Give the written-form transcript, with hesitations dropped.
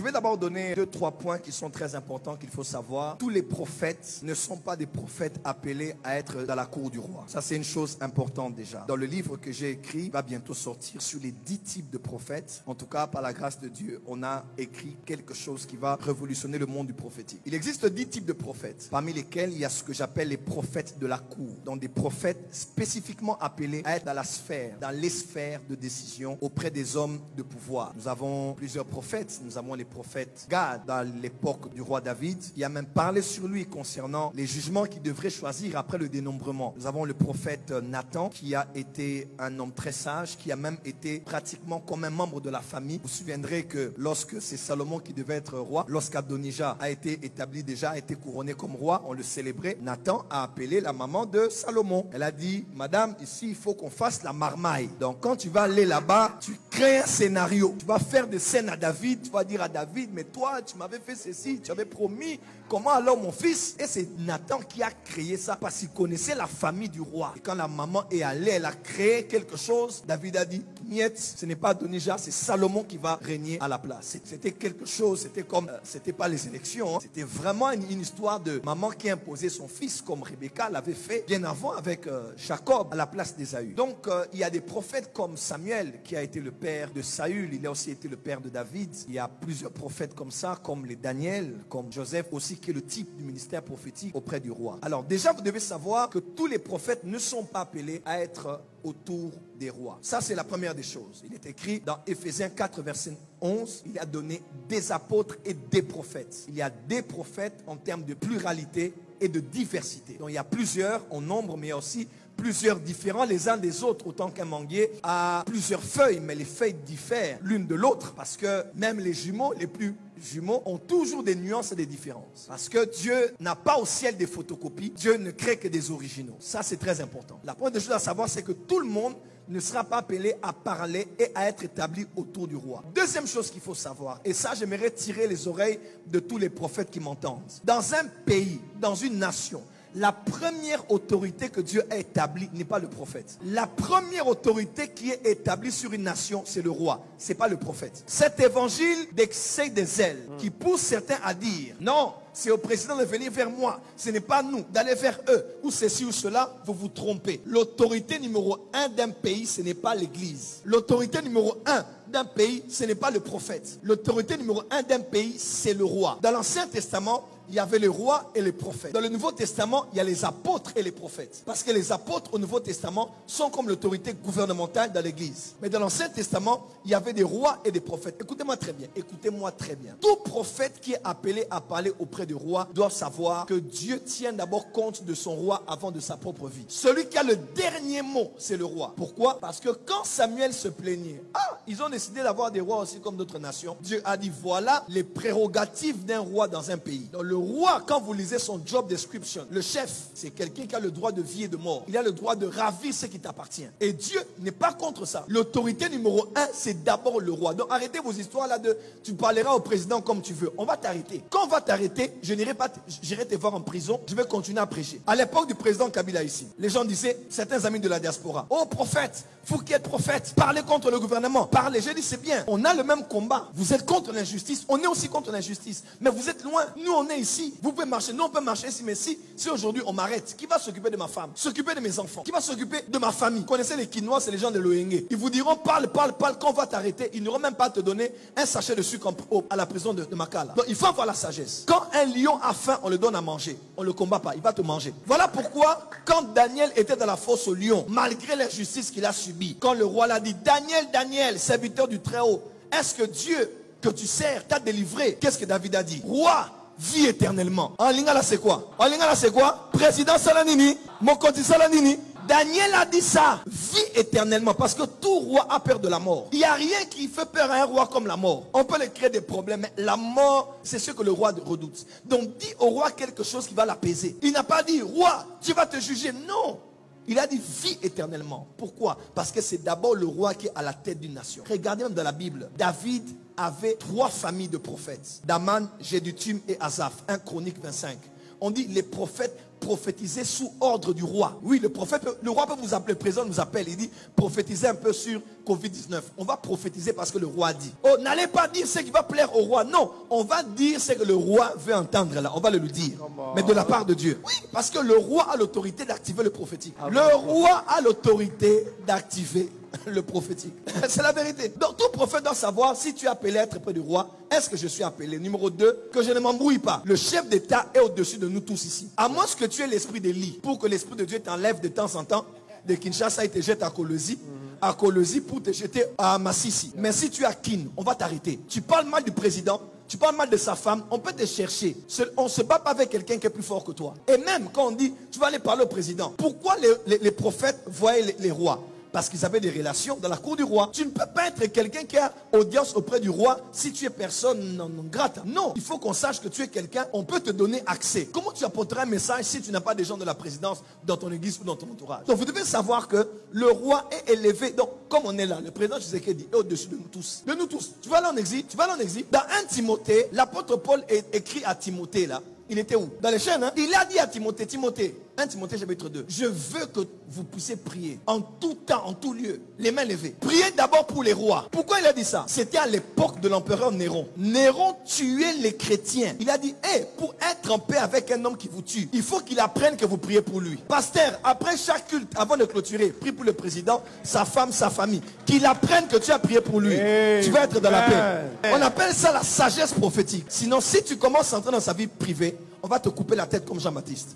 vais d'abord donner 2-3 points qui sont très importants qu'il faut savoir. Tous les prophètes ne sont pas des prophètes appelés à être dans la cour du roi. Ça, c'est une chose importante déjà. Dans le livre que j'ai écrit, va bientôt sortir sur les 10 types de prophètes. En tout cas, par la grâce de Dieu, on a écrit quelque chose qui va révolutionner le monde du prophétique. Il existe 10 types de prophètes, parmi lesquels il y a ce que j'appelle les prophètes de la cour. Donc des prophètes spécifiquement appelés à être dans la sphère, dans les sphères de décision auprès des hommes de pouvoir. Nous avons plusieurs prophètes. Nous avons les prophètes Gad dans l'époque du roi David. Il a même parlé sur lui concernant les jugements qu'il devrait choisir après le dénombrement. Nous avons le prophète Nathan qui a été un homme très sage, qui a même été pratiquement comme un membre de la famille. Vous vous souviendrez que lorsque c'est Salomon qui devait être roi, lorsqu'Adonijah a été établi déjà, a été couronné comme roi, on le célébrait. Nathan a appelé la maman de Salomon. Elle a dit, madame, ici il faut qu'on fasse la marmaille. Donc quand tu vas aller là-bas, tu crées un scénario. Tu vas faire des scènes à David, tu vas dire à David, mais toi tu m'avais fait ceci, tu avais promis, comment alors mon fils? Et c'est Nathan qui a créé ça parce qu'il connaissait la famille du roi. Et quand la maman est allée, elle a créé quelque chose. David a dit, niet, ce n'est pas Adonijah, c'est Salomon qui va régner à la place. C'était quelque chose, c'était comme, c'était pas les élections, hein. C'était vraiment une histoire de maman qui imposait son fils comme Rebecca l'avait fait bien avant avec Jacob à la place d'Ésaü. Donc il y a des prophètes comme Samuel qui a été le père de Saül, il a aussi été le père de David. Il y a plusieurs prophètes comme ça, comme les Daniel, comme Joseph aussi, qui est le type du ministère prophétique auprès du roi. Alors déjà vous devez savoir que tous les prophètes ne sont pas appelés à être autour des rois. Ça c'est la première des choses. Il est écrit dans Éphésiens 4 verset 11, il a donné des apôtres et des prophètes. Il y a des prophètes en termes de pluralité et de diversité. Donc il y a plusieurs en nombre, mais il y a aussi plusieurs différents les uns des autres, autant qu'un manguier a plusieurs feuilles, mais les feuilles diffèrent l'une de l'autre, parce que même les jumeaux, les plus jumeaux ont toujours des nuances et des différences. Parce que Dieu n'a pas au ciel des photocopies, Dieu ne crée que des originaux. Ça c'est très important. La première des choses à savoir, c'est que tout le monde ne sera pas appelé à parler et à être établi autour du roi. Deuxième chose qu'il faut savoir, et ça j'aimerais tirer les oreilles de tous les prophètes qui m'entendent. Dans un pays, dans une nation, la première autorité que Dieu a établie n'est pas le prophète. La première autorité qui est établie sur une nation, c'est le roi. Ce n'est pas le prophète. Cet évangile d'excès des ailes qui pousse certains à dire, non, c'est au président de venir vers moi. Ce n'est pas nous d'aller vers eux. Ou ceci ou cela, vous vous trompez. L'autorité numéro 1 d'un pays, ce n'est pas l'église. L'autorité numéro 1 d'un pays, ce n'est pas le prophète. L'autorité numéro 1 d'un pays, c'est le roi. Dans l'Ancien Testament, il y avait les rois et les prophètes. Dans le Nouveau Testament, il y a les apôtres et les prophètes. Parce que les apôtres au Nouveau Testament sont comme l'autorité gouvernementale dans l'église. Mais dans l'Ancien Testament, il y avait des rois et des prophètes. Écoutez-moi très bien, écoutez-moi très bien. Tout prophète qui est appelé à parler auprès du roi doit savoir que Dieu tient d'abord compte de son roi avant de sa propre vie. Celui qui a le dernier mot, c'est le roi. Pourquoi? Parce que quand Samuel se plaignait, ils ont décidé d'avoir des rois aussi comme d'autres nations. Dieu a dit, voilà les prérogatives d'un roi dans un pays. Donc, le roi, quand vous lisez son job description, le chef, c'est quelqu'un qui a le droit de vie et de mort. Il a le droit de ravir ce qui t'appartient. Et Dieu n'est pas contre ça. L'autorité numéro 1, c'est d'abord le roi. Donc arrêtez vos histoires là de tu parleras au président comme tu veux. On va t'arrêter. Quand on va t'arrêter, je n'irai pas, j'irai te voir en prison. Je vais continuer à prêcher. À l'époque du président Kabila ici, les gens disaient, certains amis de la diaspora, oh prophète, vous qui êtes prophète, parlez contre le gouvernement. Parlez. J'ai dit c'est bien. On a le même combat. Vous êtes contre l'injustice. On est aussi contre l'injustice. Mais vous êtes loin. Nous on est ici. Vous pouvez marcher. Nous on peut marcher ici. Mais si aujourd'hui on m'arrête, qui va s'occuper de ma femme? S'occuper de mes enfants? Qui va s'occuper de ma famille? Vous connaissez les Quinois, c'est les gens de l'ONG. Ils vous diront parle. Quand on va t'arrêter, ils n'auront même pas à te donner un sachet de sucre à la prison de Makala. Donc il faut avoir la sagesse. Quand un lion a faim, on le donne à manger. On ne le combat pas. Il va te manger. Voilà pourquoi quand Daniel était dans la fosse au lion, malgré l'injustice qu'il a subie, quand le roi l'a dit, Daniel, serviteur du Très-Haut, est-ce que Dieu que tu sers t'a délivré? Qu'est-ce que David a dit? Roi, vis éternellement. En lingala c'est quoi? En lingala c'est quoi? Président Salanini, Mokonzi Salanini. Daniel a dit ça, vis éternellement, parce que tout roi a peur de la mort. Il n'y a rien qui fait peur à un roi comme la mort. On peut lui créer des problèmes, mais la mort, c'est ce que le roi redoute. Donc dis au roi quelque chose qui va l'apaiser. Il n'a pas dit, roi, tu vas te juger. Non. Il a dit vis éternellement. Pourquoi? Parce que c'est d'abord le roi qui est à la tête d'une nation. Regardez même dans la Bible, David avait 3 familles de prophètes. Daman, Jéduthun et Asaph. 1 Chronique 25. On dit les prophètes prophétisaient sous ordre du roi. Oui, le roi peut vous appeler, le président nous appelle, il dit prophétisez un peu sur Covid-19. On va prophétiser parce que le roi dit. Oh, n'allez pas dire ce qui va plaire au roi. Non, on va dire ce que le roi veut entendre là. On va le lui dire. Mais de la part de Dieu. Oui, parce que le roi a l'autorité d'activer le prophétique. Le roi a l'autorité d'activer le prophétique. C'est la vérité. Donc tout prophète doit savoir si tu es appelé à être près du roi. Est-ce que je suis appelé? Numéro 2, que je ne m'embrouille pas. Le chef d'État est au-dessus de nous tous ici. À moins que tu aies l'esprit d'Élie, pour que l'esprit de Dieu t'enlève de temps en temps de Kinshasa et te jette à Kolosi. À Kolosi pour te jeter à Massissi. Mais si tu es à Kin, on va t'arrêter. Tu parles mal du président, tu parles mal de sa femme, on peut te chercher. On ne se bat pas avec quelqu'un qui est plus fort que toi. Et même quand on dit, tu vas aller parler au président. Pourquoi les prophètes voyaient les rois? Parce qu'ils avaient des relations dans la cour du roi. Tu ne peux pas être quelqu'un qui a audience auprès du roi si tu es personne non grata. Non, il faut qu'on sache que tu es quelqu'un, on peut te donner accès. Comment tu apporteras un message si tu n'as pas des gens de la présidence dans ton église ou dans ton entourage? Donc vous devez savoir que le roi est élevé. Donc comme on est là, le président Tshisekedi est au-dessus de nous tous. De nous tous. Tu vas aller en exil, tu vas aller en exil. Dans 1 Timothée, l'apôtre Paul écrit à Timothée là. Il était où? Dans les chaînes, hein? Il a dit à Timothée, 1 Timothée chapitre 2, je veux que vous puissiez prier en tout temps, en tout lieu, les mains levées. Priez d'abord pour les rois. Pourquoi il a dit ça? C'était à l'époque de l'empereur Néron. Néron tuait les chrétiens. Il a dit, pour être en paix avec un homme qui vous tue, il faut qu'il apprenne que vous priez pour lui. Pasteur, après chaque culte, avant de clôturer, prie pour le président, sa femme, sa famille. Qu'il apprenne que tu as prié pour lui. Tu vas être dans la paix. On appelle ça la sagesse prophétique. Sinon, si tu commences à entrer dans sa vie privée, on va te couper la tête comme Jean-Baptiste.